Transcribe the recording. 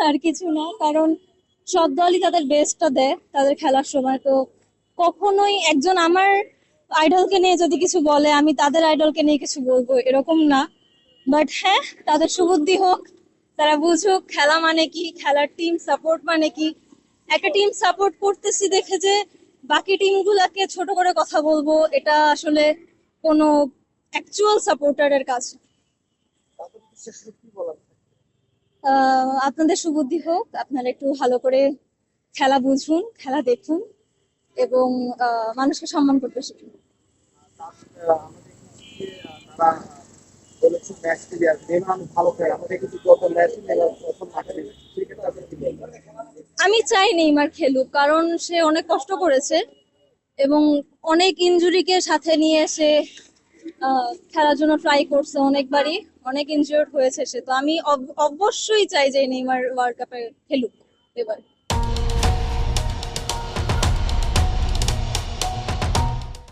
আর কিছু না, কারণ সব দলই তাদের বেস্টটা দেয় তাদের খেলার সময়। তো কখনোই একজন আমার আইডলকে নিয়ে যদি কিছু বলে আমি তাদের আইডলকে নিয়ে কিছু বলবো এরকম না। বাট হ্যাঁ, তাদের সুবুদ্ধি হোক, তারা বুঝুক খেলা মানে কি, খেলার টিম সাপোর্ট মানে কি। একটা টিম সাপোর্ট করতেছি দেখে যে বাকি টিম গুলাকে ছোট করে কথা বলবো, এটা আসলে কোনো অ্যাকচুয়াল সাপোর্টারের কাজ না। তাদের শেষে কি বলার? আপনাদের সুবুদ্ধি হোক, আপনারা একটু ভালো করে খেলা বুঝুন, খেলা দেখুন, এবং মানুষকে সম্মান করতে শিখুন। আমরা দেখেছি যে তারা বলেছে ম্যাচ ক্লিয়ার, নেইমার অনেক ভালো খেলে, আমরা দেখেছি গত ম্যাচে নেইমার প্রথম মাঠে নেমেছে, সেক্ষেত্রে আপনি কি বলবেন? আমি চাই নেইমার খেলুক, কারণ সে অনেক কষ্ট করেছে এবং অনেক ইনজুরিকে সাথে নিয়ে সে খেলার জন্য ট্রাই করছে অনেকবারই। অনেক ইনজিওর্ড হয়েছে সে, তো আমি অবশ্যই চাই যে নেইমার ওয়ার্ল্ড কাপে খেলুক এবার।